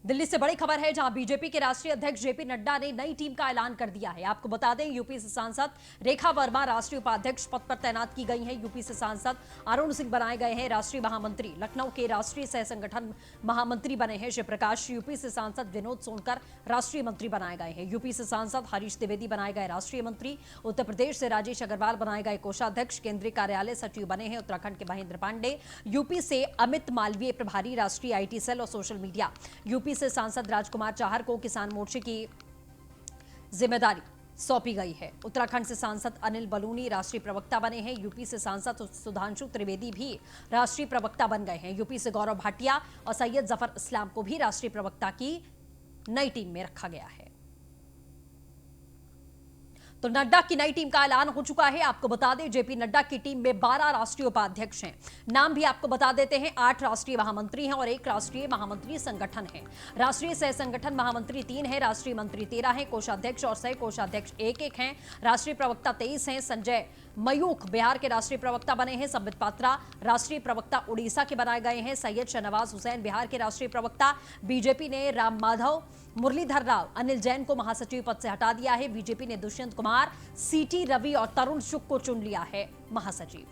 दिल्ली से बड़ी खबर है, जहां बीजेपी के राष्ट्रीय अध्यक्ष जेपी नड्डा ने नई टीम का ऐलान कर दिया है। आपको बता दें, यूपी से सांसद रेखा वर्मा राष्ट्रीय उपाध्यक्ष पद पर तैनात की गई हैं। यूपी से सांसद अरुण सिंह बनाए गए हैं राष्ट्रीय महामंत्री। लखनऊ के राष्ट्रीय सह संगठन महामंत्री बने हैं शिवप्रकाश। यूपी से सांसद विनोद सोनकर राष्ट्रीय मंत्री बनाए गए हैं। यूपी से सांसद हरीश द्विवेदी बनाए गए राष्ट्रीय मंत्री। उत्तर प्रदेश से राजेश अग्रवाल बनाए गए कोषाध्यक्ष। केंद्रीय कार्यालय सचिव बने हैं उत्तराखंड के महेंद्र पांडे। यूपी से अमित मालवीय प्रभारी राष्ट्रीय आईटी सेल और सोशल मीडिया। यूपी से सांसद राजकुमार चाहर को किसान मोर्चे की जिम्मेदारी सौंपी गई है। उत्तराखंड से सांसद अनिल बलूनी राष्ट्रीय प्रवक्ता बने हैं। यूपी से सांसद सुधांशु त्रिवेदी भी राष्ट्रीय प्रवक्ता बन गए हैं। यूपी से गौरव भाटिया और सैयद जफर इस्लाम को भी राष्ट्रीय प्रवक्ता की नई टीम में रखा गया है। तो नड्डा की नई टीम का ऐलान हो चुका है। आपको बता दें, जेपी नड्डा की टीम में 12 राष्ट्रीय उपाध्यक्ष हैं। नाम भी आपको बता देते हैं, 8 राष्ट्रीय महामंत्री हैं और 1 राष्ट्रीय महामंत्री संगठन है। राष्ट्रीय सह संगठन महामंत्री 3 हैं, राष्ट्रीय मंत्री 13 हैं, कोषाध्यक्ष और सह कोषाध्यक्ष 1-1 हैं। राष्ट्रीय प्रवक्ता 23 हैं। संजय मयूख बिहार के राष्ट्रीय प्रवक्ता बने हैं। संबित पात्रा राष्ट्रीय प्रवक्ता उड़ीसा के बनाए गए हैं। सैयद शहनवाज हुसैन बिहार के राष्ट्रीय प्रवक्ता। बीजेपी ने राम माधव, मुरलीधर राव, अनिल जैन को महासचिव पद से हटा दिया है। बीजेपी ने दुष्यंत कुमार, सीटी रवि और तरुण शुक्ल को चुन लिया है महासचिव।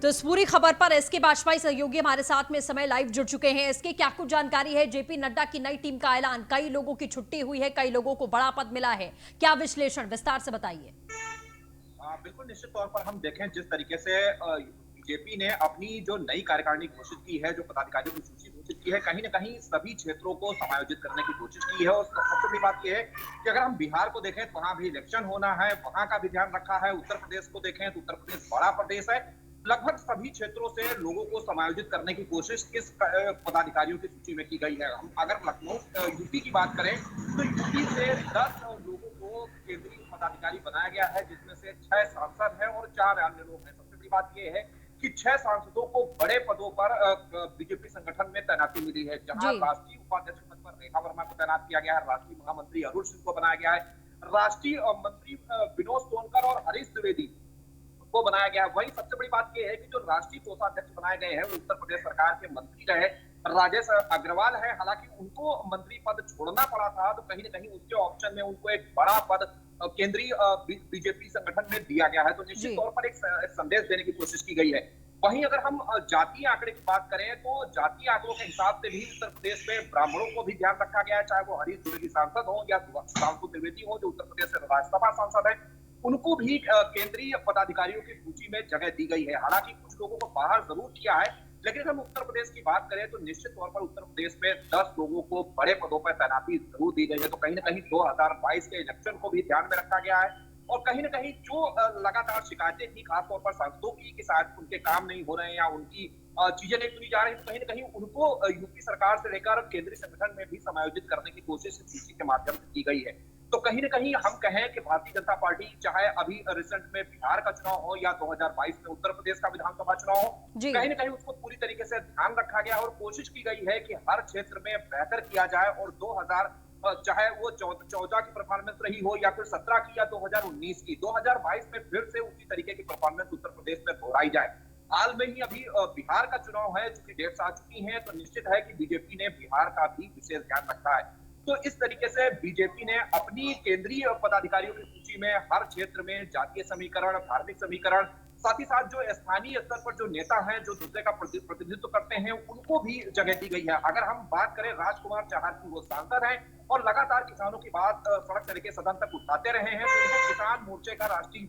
तो इस पूरी खबर पर एसके भाजपाई सहयोगी हमारे साथ में इस समय लाइव जुड़ चुके हैं। एसके, क्या कुछ जानकारी है? जेपी नड्डा की नई टीम का ऐलान, कई लोगों की छुट्टी हुई है, कई लोगों को बड़ा पद मिला है, क्या विश्लेषण, विस्तार से बताइए। बिल्कुल, निश्चित तौर पर हम देखें जिस तरीके से बीजेपी ने अपनी जो नई कार्यकारिणी घोषित की है, जो पदाधिकारियों की सूची घोषित की है, कहीं न कहीं सभी क्षेत्रों को समायोजित करने की कोशिश की है। और सबसे बड़ी बात यह है कि अगर हम बिहार को देखें तो वहां भी इलेक्शन होना है, वहां का भी ध्यान रखा है। उत्तर प्रदेश को देखें तो उत्तर प्रदेश बड़ा प्रदेश है। लगभग सभी क्षेत्रों से लोगों को समायोजित करने की कोशिश इस पदाधिकारियों की सूची में की गई है। हम अगर लखनऊ यूपी की बात करें तो यूपी से 10 लोगों को केंद्रीय पदाधिकारी बनाया गया है, जिसमें से 6 सांसद हैं और 4 अन्य लोग हैं। सबसे बड़ी बात यह है कि 6 सांसदों को बड़े पदों पर बीजेपी संगठन में तैनाती मिली है, जहां राष्ट्रीय उपाध्यक्ष पद पर रेखा वर्मा को तैनात किया गया है, राष्ट्रीय महामंत्री अरुण सिंह को बनाया गया है, राष्ट्रीय मंत्री विनोद सोनकर और हरीश द्विवेदी को बनाया गया है। वही सबसे बड़ी बात यह है कि जो राष्ट्रीय कोषाध्यक्ष बनाए गए हैं वो उत्तर प्रदेश सरकार के मंत्री रहे राजेश अग्रवाल है। हालांकि उनको मंत्री पद छोड़ना पड़ा था, तो कहीं न कहीं उसके ऑप्शन में उनको एक बड़ा पद केंद्रीय बीजेपी संगठन में दिया गया है। तो निश्चित तौर पर एक संदेश देने की कोशिश की गई है। वहीं अगर हम जातीय आंकड़े की बात करें तो जातीय आंकड़ों के हिसाब से भी उत्तर प्रदेश में ब्राह्मणों को भी ध्यान रखा गया है, चाहे वो हरीश द्विवेदी सांसद हो या सुधांशु त्रिवेदी हो जो उत्तर प्रदेश से राज्यसभा सांसद है, उनको भी केंद्रीय पदाधिकारियों की सूची में जगह दी गई है। हालांकि कुछ लोगों को बाहर जरूर किया है, लेकिन अगर हम उत्तर प्रदेश की बात करें तो निश्चित तौर पर उत्तर प्रदेश में 10 लोगों को बड़े पदों पर तैनाती जरूर दी गई है। तो कहीं न कहीं 2022 के इलेक्शन को भी ध्यान में रखा गया है और कहीं न कहीं जो लगातार शिकायतें थी खासतौर पर सांसदों की कि शायद उनके काम नहीं हो रहे हैं या उनकी चीजें नहीं सुनी जा रही, तो कहीं न कहीं उनको यूपी सरकार से लेकर केंद्रीय संगठन में भी समायोजित करने की कोशिश सूची के माध्यम से की गई है। तो कहीं न कहीं हम कहें कि भारतीय जनता पार्टी चाहे अभी रिसेंट में बिहार का चुनाव हो या 2022 में उत्तर प्रदेश का विधानसभा चुनाव हो, कहीं न कहीं उसको पूरी तरीके से ध्यान रखा गया और कोशिश की गई है कि हर क्षेत्र में बेहतर किया जाए और 2000 चाहे वो 14 की परफॉर्मेंस रही हो या फिर 17 की या 2019 की, 2022 में फिर से उसी तरीके की परफॉर्मेंस उत्तर प्रदेश में दोहराई जाए। हाल में ही अभी बिहार का चुनाव है, चूंकि डेट्स आ चुकी हैं, तो निश्चित है कि बीजेपी ने बिहार का भी विशेष ध्यान रखा है। तो इस तरीके से बीजेपी ने अपनी केंद्रीय पदाधिकारियों की सूची में हर क्षेत्र में जातीय समीकरण, धार्मिक समीकरण, साथ ही साथ जो स्थानीय स्तर पर जो नेता हैं जो दूसरे का प्रतिनिधित्व करते हैं उनको भी जगह दी गई है। अगर हम बात करें राजकुमार चाहर की, वो सांसद हैं और लगातार किसानों की बात सड़क तरीके सदन तक उठाते रहे हैं, तो उनको किसान मोर्चे का राष्ट्रीय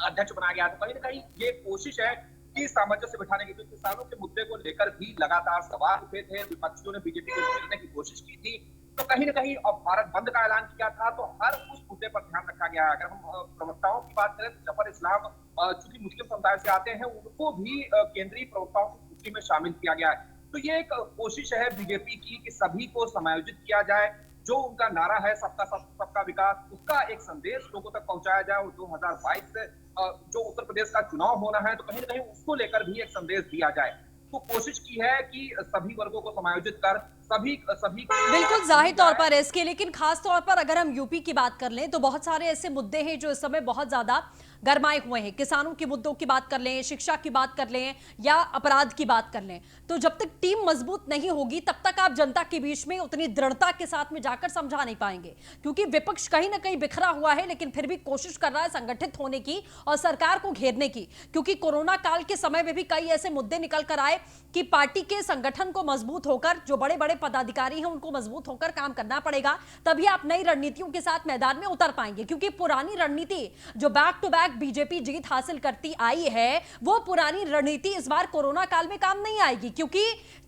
अध्यक्ष बनाया गया। तो कहीं न कहीं ये कोशिश है कि सामंजस्य बिठाने की, किसानों के मुद्दे को लेकर भी लगातार सवाल उठे थे, विपक्षियों ने बीजेपी को घेरने की कोशिश की थी, तो कहीं न कहीं अब भारत बंद का ऐलान किया था, तो हर उस मुद्दे पर ध्यान रखा गया है। अगर हम प्रवक्ताओं की बात करें तो जफर इस्लाम चूंकि मुस्लिम समुदाय से आते हैं, उनको भी केंद्रीय प्रवक्ताओं की सूची में शामिल किया गया है। तो ये एक कोशिश है बीजेपी की कि सभी को समायोजित किया जाए, जो उनका नारा है सबका साथ सबका विकास, उसका एक संदेश लोगों तक पहुंचाया जाए और 2022 से जो उत्तर प्रदेश का चुनाव होना है, तो कहीं न कहीं उसको लेकर भी एक संदेश दिया जाए। तो कोशिश की है कि सभी वर्गों को समायोजित कर सभी बिल्कुल जाहिर तौर पर इसके, लेकिन खास तौर पर अगर हम यूपी की बात कर लें तो बहुत सारे ऐसे मुद्दे हैं जो इस समय बहुत ज्यादा गरमाए हुए हैं। किसानों के मुद्दों की बात कर लें, शिक्षा की बात कर लें या अपराध की बात कर लें, तो जब तक टीम मजबूत नहीं होगी तब तक आप जनता के बीच में उतनी दृढ़ता के साथ में जाकर समझा नहीं पाएंगे। क्योंकि विपक्ष कहीं ना कहीं बिखरा हुआ है, लेकिन फिर भी कोशिश कर रहा है संगठित होने की और सरकार को घेरने की। क्योंकि कोरोना काल के समय में भी कई ऐसे मुद्दे निकल कर आए कि पार्टी के संगठन को मजबूत होकर, जो बड़े बड़े पदाधिकारी हैं उनको मजबूत होकर काम करना पड़ेगा, तभी आप नई रणनीतियों के साथ मैदान में उतर पाएंगे। क्योंकि पुरानी रणनीति जो बैक टू बैक बीजेपी जीत हासिल करती आई है, वो पुरानी रणनीति इस बार कोरोना काल में काम नहीं आएगी। क्योंकि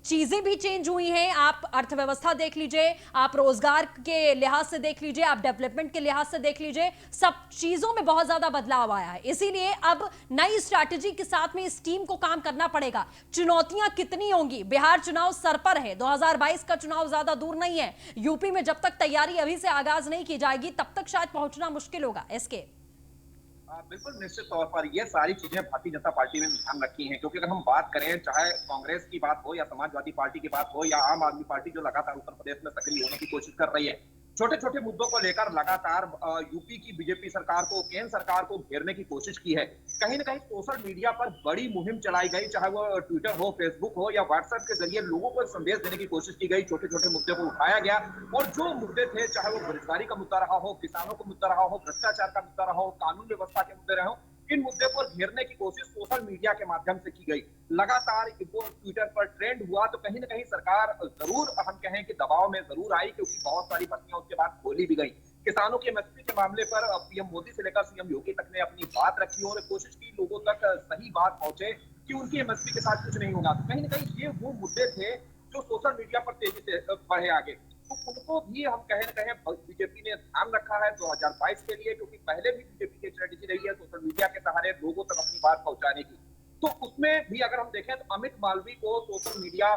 चीजें भी चेंज हुई हैं। आप अर्थव्यवस्था देख लीजिए, आप रोजगार के लिहाज से देख लीजिए, आप डेवलपमेंट के लिहाज से देख लीजिए, सब चीजों में बहुत ज्यादा बदलाव आया है। इसीलिए अब नई स्ट्रैटेजी के साथ में इस टीम को काम करना पड़ेगा। चुनौतियां कितनी होंगी, बिहार चुनाव सर पर है, 2022 का चुनाव ज्यादा दूर नहीं है। यूपी में जब तक तैयारी अभी से आगाज नहीं की जाएगी तब तक शायद पहुंचना मुश्किल होगा। एसके बिल्कुल निश्चित तौर पर ये सारी चीजें भारतीय जनता पार्टी ने ध्यान रखी हैं, क्योंकि अगर हम बात करें चाहे कांग्रेस की बात हो या समाजवादी पार्टी की बात हो या आम आदमी पार्टी जो लगातार उत्तर प्रदेश में सक्रिय होने की कोशिश कर रही है, छोटे छोटे मुद्दों को लेकर लगातार यूपी की बीजेपी सरकार को, केंद्र सरकार को घेरने की कोशिश की है। कहीं ना कहीं सोशल मीडिया पर बड़ी मुहिम चलाई गई, चाहे वो ट्विटर हो, फेसबुक हो या व्हाट्सएप के जरिए लोगों को संदेश देने की कोशिश की गई। छोटे छोटे मुद्दे को उठाया गया और जो मुद्दे थे, चाहे वो बेरोजगारी का मुद्दा रहा हो, किसानों का मुद्दा रहा हो, भ्रष्टाचार का मुद्दा रहा हो, कानून व्यवस्था के मुद्दे रहे हो, इन मुद्दे पर घेरने की कोशिश सोशल मीडिया के माध्यम से की गई। लगातार वो ट्विटर पर ट्रेंड हुआ तो कहीं ना कहीं सरकार जरूर, हम कहें कि दबाव में जरूर आई, क्योंकि बहुत सारी भर्तियां उसके बाद खोली भी गई। किसानों के एमएसपी के मामले पर पीएम मोदी से लेकर सीएम योगी तक ने अपनी बात रखी और कोशिश की लोगों तक सही बात पहुंचे कि उनकी एमएसपी के साथ कुछ नहीं होगा। तो कहीं ना कहीं ये वो मुद्दे थे जो सोशल मीडिया पर तेजी से बढ़े आगे, तो उनको भी हम कहीं ना कहीं बीजेपी ने ध्यान रखा है 2022 के लिए, क्योंकि पहले भी बीजेपी की स्ट्रेटेजी रही है सोशल मीडिया के सहारे लोगों तक अपनी बात पहुंचाने की। तो उसमें भी अगर हम देखें तो अमित मालवीय को सोशल मीडिया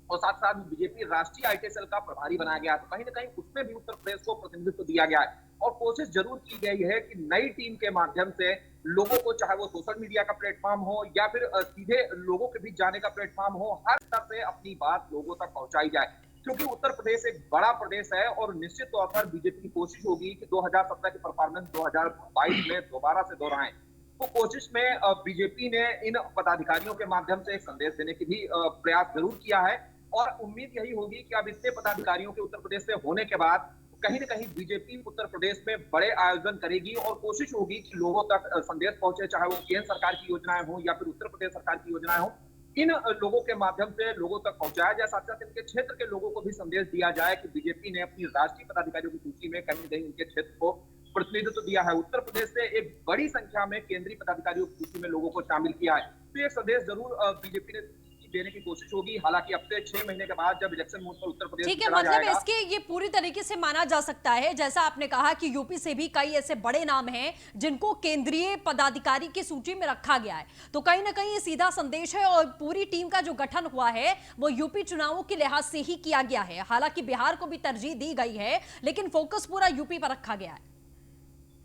और साथ साथ बीजेपी राष्ट्रीय आईटी सेल का प्रभारी बनाया गया, तो कहीं ना कहीं उसमें भी उत्तर प्रदेश को प्रतिनिधित्व दिया गया है और कोशिश जरूर की गई है कि नई टीम के माध्यम से लोगों को, चाहे वो सोशल मीडिया का प्लेटफॉर्म हो या फिर सीधे लोगों के बीच जाने का प्लेटफॉर्म हो, हर तरह से अपनी बात लोगों तक पहुंचाई जाए। क्योंकि उत्तर प्रदेश एक बड़ा प्रदेश है और निश्चित तौर पर बीजेपी की कोशिश होगी कि 2017 की परफॉर्मेंस 2022 में दोबारा से दोहराएं। तो कोशिश में बीजेपी ने इन पदाधिकारियों के माध्यम से एक संदेश देने की भी प्रयास जरूर किया है और उम्मीद यही होगी कि अब इतने पदाधिकारियों के उत्तर प्रदेश से होने के बाद कहीं ना कहीं बीजेपी उत्तर प्रदेश में बड़े आयोजन करेगी और कोशिश होगी कि लोगों तक संदेश पहुंचे, चाहे वो केंद्र सरकार की योजनाएं हो या फिर उत्तर प्रदेश सरकार की योजनाएं हो, इन लोगों के माध्यम से लोगों तक पहुंचाया जाए। साथ साथ इनके क्षेत्र के लोगों को भी संदेश दिया जाए कि बीजेपी ने अपनी राष्ट्रीय पदाधिकारियों की सूची में कहीं न कहीं उनके क्षेत्र को प्रतिनिधित्व दिया है। उत्तर प्रदेश से एक बड़ी संख्या में केंद्रीय पदाधिकारियों की सूची में लोगों को शामिल किया है, तो ये संदेश जरूर बीजेपी ने देने की कोशिश होगी। हालांकि अब से 6 महीने के बाद जब इलेक्शन मोड पर उत्तर प्रदेश ठीक है, मतलब इसके ये पूरी तरीके से माना जा सकता है, जैसा आपने कहा कि यूपी से भी कई ऐसे बड़े नाम हैं जिनको केंद्रीय पदाधिकारी की सूची में रखा गया है, तो कहीं ना कहीं ये सीधा संदेश है और पूरी टीम का जो गठन हुआ है वो यूपी चुनावों के लिहाज से ही किया गया है। हालांकि बिहार को भी तरजीह दी गई है, लेकिन फोकस पूरा यूपी पर रखा गया है।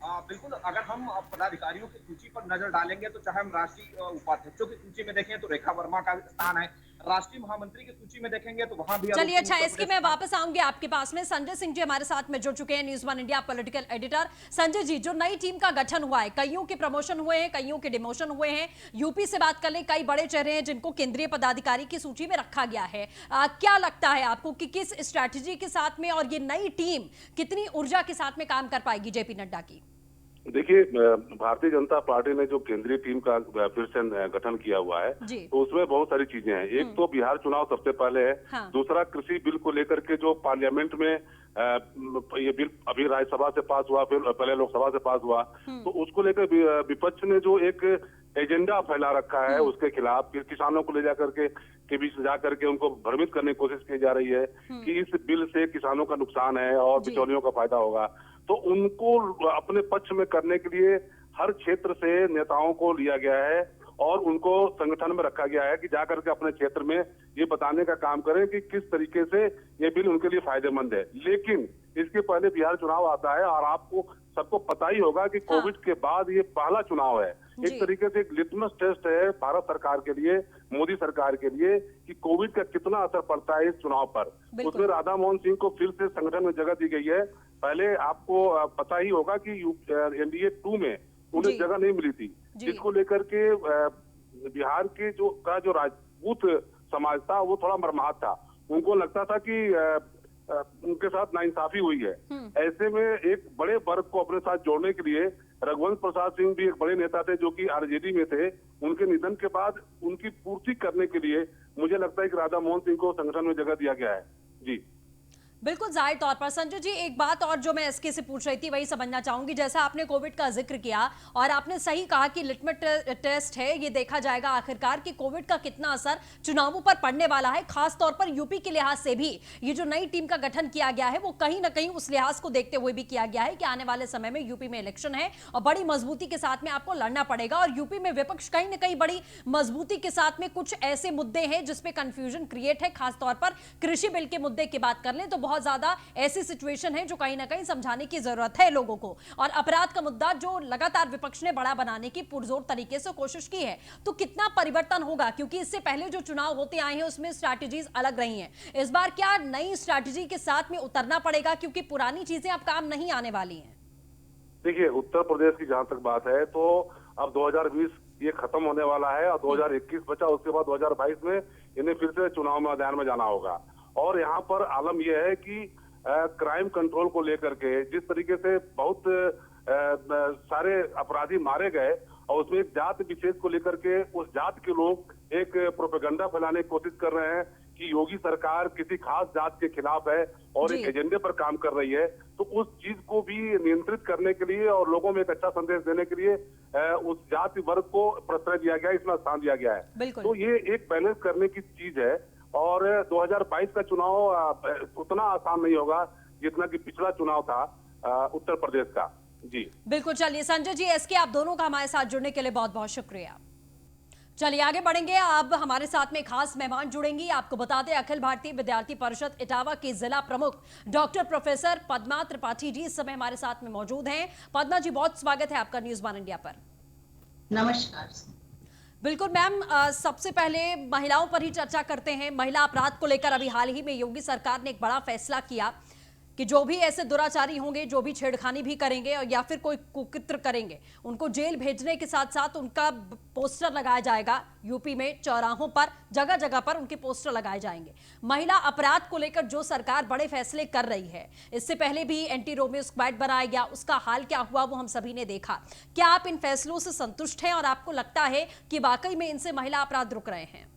बिल्कुल, अगर हम पदाधिकारियों की सूची पर नजर डालेंगे तो चाहे हम राष्ट्रीय उपाध्यक्षों की सूची में देखें तो रेखा वर्मा का स्थान है, राष्ट्रीय महामंत्री की सूची में देखेंगे तो वहां भी। चलिए अच्छा, इसकी मैं वापस आऊंगी आपके पास में। संजय सिंह जी हमारे साथ में जुड़ चुके हैं, news 1 India political editor. Sanjay ji, जो नई टीम का गठन हुआ है, कईयों के प्रमोशन हुए हैं, कईयों के डिमोशन हुए हैं, यूपी से बात कर लें, कई बड़े चेहरे हैं जिनको केंद्रीय पदाधिकारी की सूची में रखा गया है। क्या लगता है आपको कि किस स्ट्रैटेजी के साथ में और ये नई टीम कितनी ऊर्जा के साथ में काम कर पाएगी जेपी नड्डा की? देखिए, भारतीय जनता पार्टी ने जो केंद्रीय टीम का फिर से गठन किया हुआ है तो उसमें बहुत सारी चीजें हैं। एक तो बिहार चुनाव सबसे पहले है। हाँ। दूसरा, कृषि बिल को लेकर के जो पार्लियामेंट में ये बिल अभी राज्यसभा से पास हुआ, फिर पहले लोकसभा से पास हुआ, तो उसको लेकर विपक्ष ने जो एक एजेंडा फैला रखा है उसके खिलाफ, किसानों को ले जाकर के बीच जा करके उनको भ्रमित करने की कोशिश की जा रही है कि इस बिल से किसानों का नुकसान है और बिचौलियों का फायदा होगा। तो उनको अपने पक्ष में करने के लिए हर क्षेत्र से नेताओं को लिया गया है और उनको संगठन में रखा गया है कि जाकर के अपने क्षेत्र में ये बताने का काम करें कि किस तरीके से ये बिल उनके लिए फायदेमंद है। लेकिन इसके पहले बिहार चुनाव आता है और आपको सबको पता ही होगा कि कोविड के बाद ये पहला चुनाव है। एक तरीके से एक लिटमस टेस्ट है भारत सरकार के लिए, मोदी सरकार के लिए, कि कोविड का कितना असर पड़ता है इस चुनाव पर। उसमें राधा मोहन सिंह को फिर से संगठन में जगह दी गई है। पहले आपको पता ही होगा कि एनडीए 2 में उन्हें जगह नहीं मिली थी, जिसको लेकर के बिहार के जो राजपूत समाज था वो थोड़ा मर्माहत था। उनको लगता था कि उनके साथ नाइंसाफी हुई है। ऐसे में एक बड़े वर्ग को अपने साथ जोड़ने के लिए रघुवंश प्रसाद सिंह भी एक बड़े नेता थे जो कि आरजेडी में थे। उनके निधन के बाद उनकी पूर्ति करने के लिए मुझे लगता है कि राधा मोहन सिंह को संगठन में जगह दिया गया है। जी बिल्कुल जाहिर तौर पर। संजय जी, एक बात और जो मैं एसके से पूछ रही थी वही समझना चाहूंगी। जैसा आपने कोविड का जिक्र किया और आपने सही कहा कि लिटमस टेस्ट है, ये देखा जाएगा आखिरकार कि कोविड का कितना असर चुनावों पर पड़ने वाला है, खास तौर पर यूपी के लिहाज से भी। ये जो नई टीम का गठन किया गया है वो कहीं ना कहीं उस लिहाज को देखते हुए भी किया गया है कि आने वाले समय में यूपी में इलेक्शन है और बड़ी मजबूती के साथ में आपको लड़ना पड़ेगा। और यूपी में विपक्ष कहीं ना कहीं बड़ी मजबूती के साथ में कुछ ऐसे मुद्दे हैं जिसपे कंफ्यूजन क्रिएट है। खासतौर पर कृषि बिल के मुद्दे की बात कर लें तो बहुत ज्यादा ऐसी सिचुएशन है जो कहीं ना कहीं समझाने की जरूरत है लोगों को। और अपराध का मुद्दा जो लगातार विपक्ष ने बड़ा बनाने की पुरजोर तरीके से कोशिश की है, तो कितना परिवर्तन होगा? क्योंकि इससे पहले जो चुनाव होते आए हैं उसमें स्ट्रैटेजीज अलग रही हैं। इस बार क्या नई स्ट्रैटेजी के साथ में उतरना पड़ेगा क्योंकि पुरानी चीजें अब काम नहीं आने वाली हैं? देखिए, उत्तर प्रदेश की जहां तक बात है तो अब 2020 ये खत्म होने वाला है और 2021 बचा, उसके बाद 2022 में इन्हें फिर से चुनाव मैदान में जाना होगा। और यहाँ पर आलम यह है कि क्राइम कंट्रोल को लेकर के जिस तरीके से बहुत सारे अपराधी मारे गए और उसमें एक जात विशेष को लेकर के उस जात के लोग एक प्रोपेगेंडा फैलाने की कोशिश कर रहे हैं कि योगी सरकार किसी खास जात के खिलाफ है और एक एजेंडे पर काम कर रही है। तो उस चीज को भी नियंत्रित करने के लिए और लोगों में एक अच्छा संदेश देने के लिए उस जाति वर्ग को प्रश्रय दिया गया है, इसमें स्थान दिया गया है। तो ये एक बैलेंस करने की चीज है। और 2022 का चुनाव उतना आसान नहीं होगा जितना कि पिछला चुनाव था उत्तर प्रदेश का। जी बिल्कुल। चलिए संजय जी, एसके, आप दोनों का हमारे साथ जुड़ने के लिए बहुत बहुत शुक्रिया। चलिए आगे बढ़ेंगे। अब हमारे साथ में खास मेहमान जुड़ेंगी। आपको बता दें, अखिल भारतीय विद्यार्थी परिषद इटावा की जिला प्रमुख डॉक्टर प्रोफेसर पद्मा त्रिपाठी जी इस समय हमारे साथ में मौजूद हैं। पद्मा जी, बहुत स्वागत है आपका न्यूज़ वन इंडिया पर। नमस्कार। बिल्कुल मैम, सबसे पहले महिलाओं पर ही चर्चा करते हैं। महिला अपराध को लेकर अभी हाल ही में योगी सरकार ने एक बड़ा फैसला किया कि जो भी ऐसे दुराचारी होंगे, जो भी छेड़खानी भी करेंगे या फिर कोई कुकृत्य करेंगे, उनको जेल भेजने के साथ साथ उनका पोस्टर लगाया जाएगा। यूपी में चौराहों पर जगह जगह पर उनके पोस्टर लगाए जाएंगे। महिला अपराध को लेकर जो सरकार बड़े फैसले कर रही है, इससे पहले भी एंटी रोमियो स्क्वाड बनाया गया, उसका हाल क्या हुआ वो हम सभी ने देखा। क्या आप इन फैसलों से संतुष्ट हैं और आपको लगता है कि वाकई में इनसे महिला अपराध रुक रहे हैं?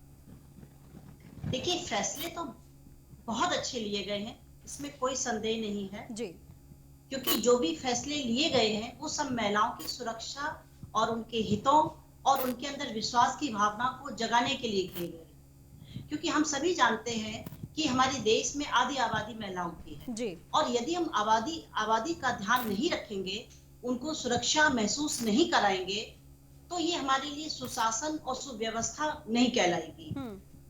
देखिए, फैसले तो बहुत अच्छे लिए गए हैं, इसमें कोई संदेह नहीं है जी। क्योंकि जो भी फैसले लिए गए हैं वो सब महिलाओं की सुरक्षा और उनके हितों और उनके अंदर विश्वास की भावना को जगाने के लिए किए गए। क्योंकि हम सभी जानते हैं कि हमारे देश में आधी आबादी महिलाओं की है जी। और यदि हम आबादी का ध्यान नहीं रखेंगे, उनको सुरक्षा महसूस नहीं कराएंगे, तो ये हमारे लिए सुशासन और सुव्यवस्था नहीं कहलाएगी।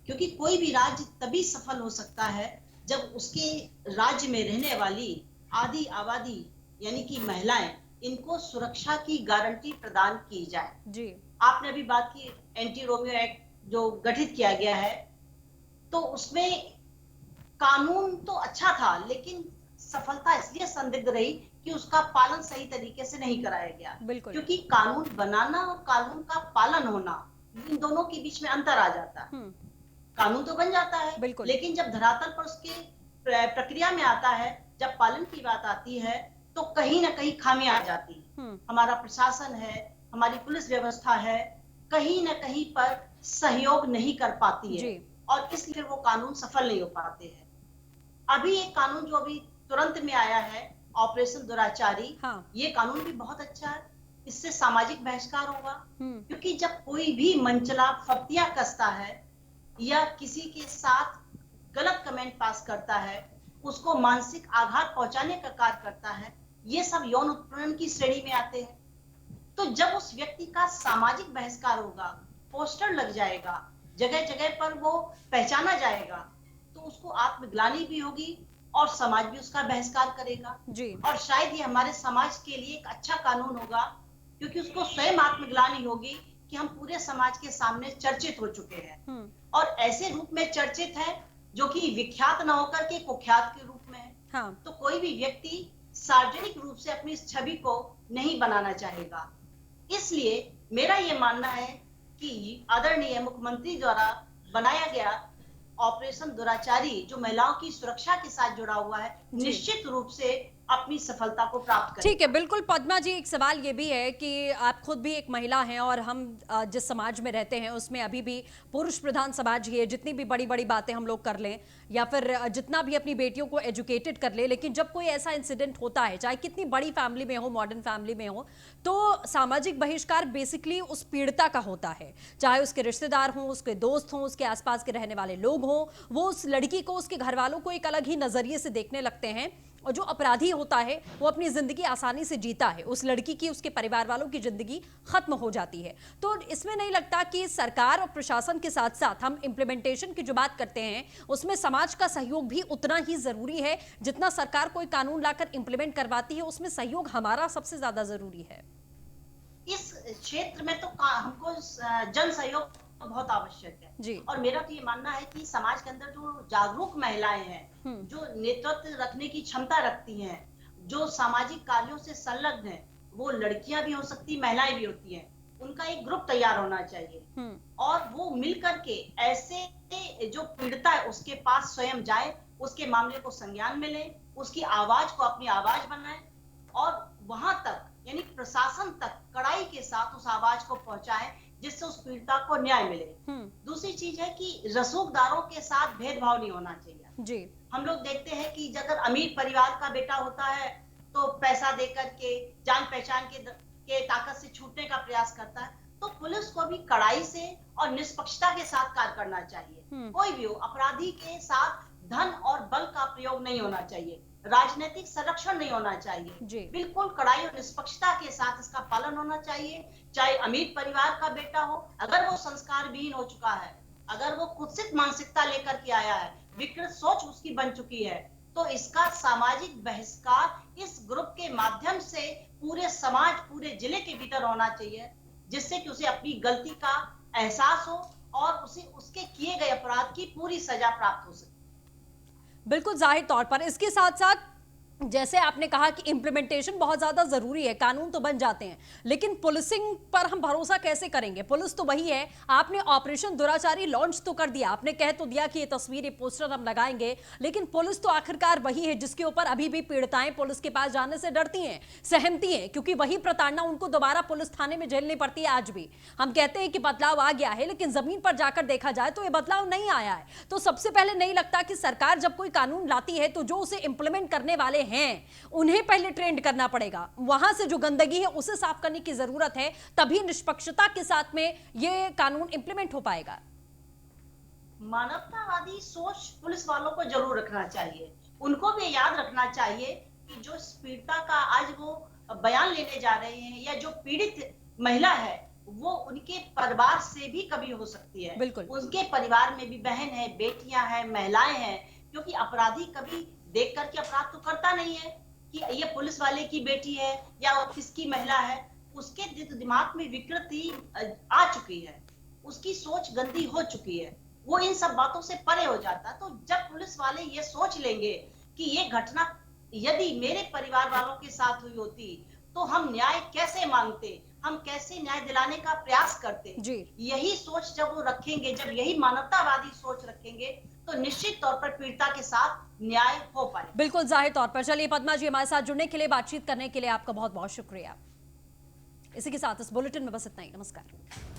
क्योंकि कोई भी राज्य तभी सफल हो सकता है जब उसके राज्य में रहने वाली आधी आबादी यानी कि महिलाएं, इनको सुरक्षा की गारंटी प्रदान की जाए। जी। आपने अभी बात की एंटी रोमियो एक्ट जो गठित किया गया है, तो उसमें कानून तो अच्छा था लेकिन सफलता इसलिए संदिग्ध रही कि उसका पालन सही तरीके से नहीं कराया गया। क्योंकि कानून बनाना और कानून का पालन होना, इन दोनों के बीच में अंतर आ जाता है। कानून तो बन जाता है लेकिन जब धरातल पर उसके प्रक्रिया में आता है, जब पालन की बात आती है, तो कहीं ना कहीं खामियां आ जाती है। हमारा प्रशासन है, हमारी पुलिस व्यवस्था है, कहीं ना कहीं पर सहयोग नहीं कर पाती है और इसलिए वो कानून सफल नहीं हो पाते हैं। अभी एक कानून जो अभी तुरंत में आया है, ऑपरेशन दुराचारी, ये कानून भी बहुत अच्छा है। इससे सामाजिक बहिष्कार होगा। क्योंकि जब कोई भी मंचला फप्तियां कसता है या किसी के साथ गलत कमेंट पास करता है, उसको मानसिक आघात पहुंचाने का कार्य करता है, ये सब यौन उत्पीड़न की श्रेणी में आते हैं। तो जब उस व्यक्ति का सामाजिक बहिष्कार होगा, पोस्टर लग जाएगा, जगह जगह पर वो पहचाना जाएगा, तो उसको आत्मग्लानि भी होगी और समाज भी उसका बहिष्कार करेगा जी। और शायद ये हमारे समाज के लिए एक अच्छा कानून होगा, क्योंकि उसको स्वयं आत्मग्लानि होगी कि हम पूरे समाज के सामने चर्चित हो चुके हैं और ऐसे रूप में चर्चित है जो कि विख्यात न होकर के कुख्यात के रूप में है। तो कोई भी व्यक्ति सार्वजनिक रूप से अपनी इस छवि को नहीं बनाना चाहेगा। इसलिए मेरा ये मानना है कि आदरणीय मुख्यमंत्री द्वारा बनाया गया ऑपरेशन दुराचारी जो महिलाओं की सुरक्षा के साथ जुड़ा हुआ है, निश्चित रूप से अपनी सफलता को प्राप्त करें। ठीक है, बिल्कुल। पद्मा जी, एक सवाल ये भी है कि आप खुद भी एक महिला हैं और हम जिस समाज में रहते हैं उसमें अभी भी पुरुष प्रधान समाज ही है। जितनी भी बड़ी बड़ी बातें हम लोग कर लें या फिर जितना भी अपनी बेटियों को एजुकेटेड कर ले, लेकिन जब कोई ऐसा इंसिडेंट होता है, चाहे कितनी बड़ी फैमिली में हो, मॉडर्न फैमिली में हो, तो सामाजिक बहिष्कार बेसिकली उस पीड़िता का होता है। चाहे उसके रिश्तेदार हों, उसके दोस्त हों, उसके आसपास के रहने वाले लोग हों, वो उस लड़की को, उसके घर वालों को एक अलग ही नजरिए से देखने लगते हैं। और जो अपराधी होता है वो अपनी जिंदगी आसानी से जीता है, उस लड़की की, उसके परिवार वालों की जिंदगी खत्म हो जाती है। तो इसमें नहीं लगता कि सरकार और प्रशासन के साथ साथ हम इंप्लीमेंटेशन की जो बात करते हैं उसमें समाज का सहयोग भी उतना ही जरूरी है जितना सरकार कोई कानून लाकर इंप्लीमेंट करवाती है, उसमें सहयोग हमारा सबसे ज्यादा जरूरी है। इस क्षेत्र में तो हमको जन सहयोग बहुत आवश्यक है जी। और मेरा तो ये मानना है कि समाज के अंदर जो जागरूक महिलाएं हैं, जो नेतृत्व रखने की क्षमता रखती हैं, जो सामाजिक कार्यों से संलग्न है, वो लड़कियां भी हो सकती, महिलाएं भी होती हैं, उनका एक ग्रुप तैयार होना चाहिए और वो मिल करके ऐसे जो पीड़िता है उसके पास स्वयं जाए, उसके मामले को संज्ञान में ले, उसकी आवाज को अपनी आवाज बनाए और वहां तक यानी प्रशासन तक कड़ाई के साथ उस आवाज को पहुंचाए जिससे उस पीड़िता को न्याय मिले। दूसरी चीज है कि रसूखदारों के साथ भेदभाव नहीं होना चाहिए जी। हम लोग देखते हैं कि अगर अमीर परिवार का बेटा होता है तो पैसा देकर के, जान पहचान के ताकत से छूटने का प्रयास करता है, तो पुलिस को भी कड़ाई से और निष्पक्षता के साथ कार्य करना चाहिए। कोई भी हो, अपराधी के साथ धन और बल का प्रयोग नहीं होना चाहिए, राजनीतिक संरक्षण नहीं होना चाहिए, बिल्कुल कड़ाई और निष्पक्षता के साथ इसका पालन होना चाहिए। चाहे अमीर परिवार का बेटा हो, अगर वो संस्कार विहीन हो चुका है, अगर वो कुत्सित मानसिकता लेकर के आया है, विकृत सोच उसकी बन चुकी है, तो इसका सामाजिक बहिष्कार इस ग्रुप के माध्यम से पूरे समाज, पूरे जिले के भीतर होना चाहिए, जिससे कि उसे अपनी गलती का एहसास हो और उसे उसके किए गए अपराध की पूरी सजा प्राप्त हो सके। बिल्कुल, जाहिर तौर पर इसके साथ साथ जैसे आपने कहा कि इंप्लीमेंटेशन बहुत ज्यादा जरूरी है, कानून तो बन जाते हैं, लेकिन पुलिसिंग पर हम भरोसा कैसे करेंगे? पुलिस तो वही है। आपने ऑपरेशन दुराचारी लॉन्च तो कर दिया, आपने कह तो दिया कि ये तस्वीर, ये पोस्टर हम लगाएंगे, लेकिन पुलिस तो आखिरकार वही है जिसके ऊपर अभी भी पीड़िताएं पुलिस के पास जाने से डरती हैं, सहमती हैं, क्योंकि वही प्रताड़ना उनको दोबारा पुलिस थाने में झेलनी पड़ती है। आज भी हम कहते हैं कि बदलाव आ गया है, लेकिन जमीन पर जाकर देखा जाए तो ये बदलाव नहीं आया है। तो सबसे पहले नहीं लगता कि सरकार जब कोई कानून लाती है तो जो उसे इंप्लीमेंट करने वाले हैं उन्हें पहले ट्रेंड करना पड़ेगा, वहां से जो गंदगी है उसे साफ करने की जरूरत है, तभी निष्पक्षता के साथ में यह कानून इंप्लीमेंट हो पाएगा। मानवतावादी सोच पुलिस वालों को जरूर रखना चाहिए, उनको भी याद रखना चाहिए कि जो पीड़िता का आज वो बयान लेने जा रहे हैं या जो पीड़ित महिला है वो उनके परिवार से भी कभी हो सकती है, बिल्कुल उनके परिवार में भी बहन है, बेटियां हैं, महिलाएं हैं, क्योंकि अपराधी कभी देख करके अपराध तो करता नहीं है कि ये पुलिस वाले की बेटी है या किसकी महिला है, उसके दिमाग में विकृति आ चुकी है, उसकी सोच गंदी हो चुकी है, वो इन सब बातों से परे हो जाता। तो जब पुलिस वाले ये सोच लेंगे कि ये घटना यदि मेरे परिवार वालों के साथ हुई होती तो हम न्याय कैसे मांगते, हम कैसे न्याय दिलाने का प्रयास करते जी। यही सोच जब वो रखेंगे, जब यही मानवतावादी सोच रखेंगे तो निश्चित तौर पर पीड़िता के साथ न्याय हो पाए। बिल्कुल, जाहिर तौर पर। चलिए पद्मा जी, हमारे साथ जुड़ने के लिए, बातचीत करने के लिए आपका बहुत बहुत शुक्रिया। इसी के साथ इस बुलेटिन में बस इतना ही। नमस्कार।